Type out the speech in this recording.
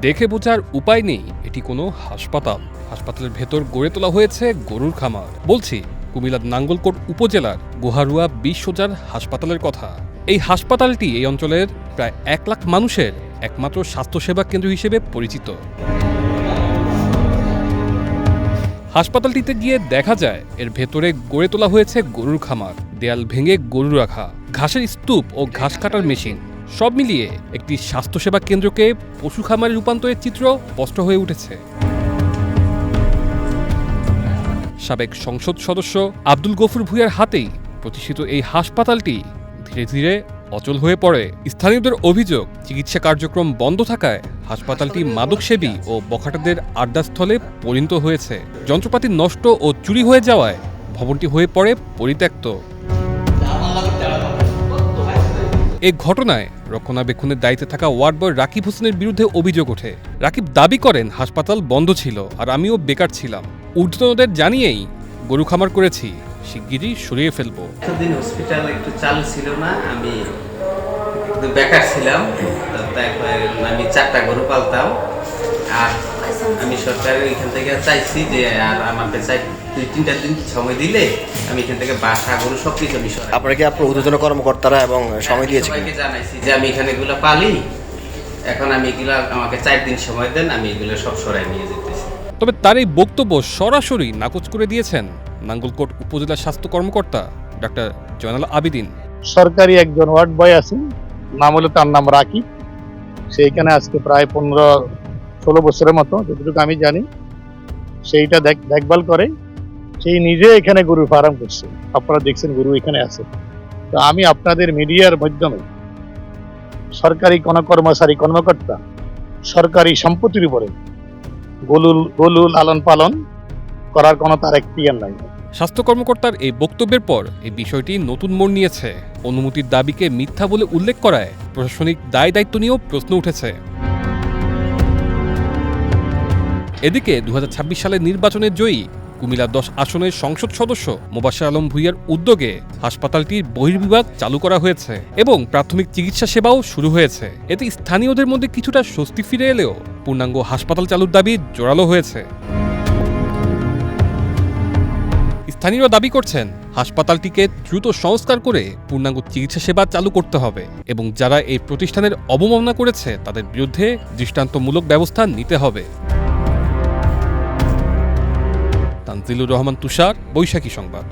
দেখে বোঝার উপায় নেই এটি কোনো হাসপাতাল। হাসপাতালের ভেতর গড়ে তোলা হয়েছে গরুর খামার। বলছি কুমিল্লার নাঙ্গলকোট উপজেলার গোহারুয়া ২০ সোজার হাসপাতালের কথা। এই হাসপাতালটি এই অঞ্চলের প্রায় ১ লাখ মানুষের একমাত্র স্বাস্থ্যসেবা কেন্দ্র হিসেবে পরিচিত। হাসপাতালটিতে গিয়ে দেখা যায় এর ভেতরে গড়ে তোলা হয়েছে গরুর খামার, দেয়াল ভেঙে গরু রাখা, ঘাসের স্তূপ ও ঘাস কাটার মেশিন। সব মিলিয়ে একটি স্বাস্থ্যসেবা কেন্দ্রকে পশু খামারে রূপান্তরের চিত্র স্পষ্ট হয়ে উঠেছে। সাবেক সংসদ সদস্য আব্দুল গফুর ভূঁইয়ার হাতেই প্রতিষ্ঠিত এই হাসপাতালটি ধীরে ধীরে অচল হয়ে পড়ে। স্থানীয়দের অভিযোগ, চিকিৎসা কার্যক্রম বন্ধ থাকায় হাসপাতালটি মাদকসেবী ও বখাটেদের আড্ডাস্থলে পরিণত হয়েছে। যন্ত্রপাতি নষ্ট ও চুরি হয়ে যাওয়ায় ভবনটি হয়ে পড়ে পরিত্যক্ত। এই ঘটনায় রক্ষণাবেক্ষণের দায়িত্বে থাকা ওয়ার্ড বয় রাকিব হোসেনের বিরুদ্ধে অভিযোগ ওঠে। রাকিব দাবি করেন হাসপাতাল বন্ধ ছিল আর আমিও বেকার ছিলাম। ঊর্ধ্বতনদের জানিয়েই গরু খামার করেছি, শিগগিরই সরিয়ে ফেলবো। এতদিন হসপিটাল একটু চালু ছিল না, আমি একটু বেকার ছিলাম। আমি 4টা গরু পালতাম। আর আমি সরকারের এখান থেকে চাইছি যে আর আমাকে 2-3টা দিন সময় দিলে আমি এখান থেকে বাসা গরু সব কিছু আমি সরাই। আপনারা কি আপনার ঊর্ধ্বতন কর্মকর্তারা এবং সময় দিয়েছে? সবাইকে জানাইছি যে আমি এখানে এগুলো পালি, এখন আমি এগুলো আমাকে 4 দিন সময় দেন, আমি এগুলো সব সরাই নিয়ে যেতেছি। তবে তার এই বক্তব্য সরাসরি নাকচ করে দিয়েছেন নাঙ্গলকোট উপজেলা স্বাস্থ্য কর্মকর্তা ডাক্তার জয়নাল আবেদিন। সরকারি একজন ওয়ার্ড বয় আছেন, নাম হলো তার নাম রাকিব। সেইখানে আজকে প্রায় 15-16 বছরের মতো, যতটুকু আমি জানি, সেইটা দেখভাল করে। সেই নিজে এখানে গরুর ফার্ম করছে। আপনারা দেখছেন গরু এখানে আছে। তো আমি আপনাদের মিডিয়ার মাধ্যমে সরকারি কোন কর্মচারী কর্মকর্তা সরকারি সম্পত্তির উপরে গরু লালন পালন করার কোনো তার এখতিয়ার নাই। স্বাস্থ্য কর্মকর্তার এই বক্তব্যের পর এই বিষয়টি নতুন মোড় নিয়েছে। অনুমতির দাবিকে মিথ্যা বলে উল্লেখ করায় প্রশাসনিক দায় দায়িত্ব নিয়েও প্রশ্ন উঠেছে। এদিকে 2026 সালের নির্বাচনের জয়ী কুমিল্লা 10 আসনের সংসদ সদস্য মোবাশ্বের আলম ভূঁইয়ার উদ্যোগে হাসপাতালটির বহির্বিভাগ চালু করা হয়েছে এবং প্রাথমিক চিকিৎসা সেবাও শুরু হয়েছে। এতে স্থানীয়দের মধ্যে কিছুটা স্বস্তি ফিরে এলেও পূর্ণাঙ্গ হাসপাতাল চালুর দাবি জোরালো হয়েছে। স্থানীয়রা দাবি করছেন হাসপাতালটিকে দ্রুত সংস্কার করে পূর্ণাঙ্গ চিকিৎসা সেবা চালু করতে হবে এবং যারা এই প্রতিষ্ঠানের অবমাননা করেছে তাদের বিরুদ্ধে দৃষ্টান্তমূলক ব্যবস্থা নিতে হবে। তানজিলুর রহমান তুষার, বৈশাখী সংবাদ।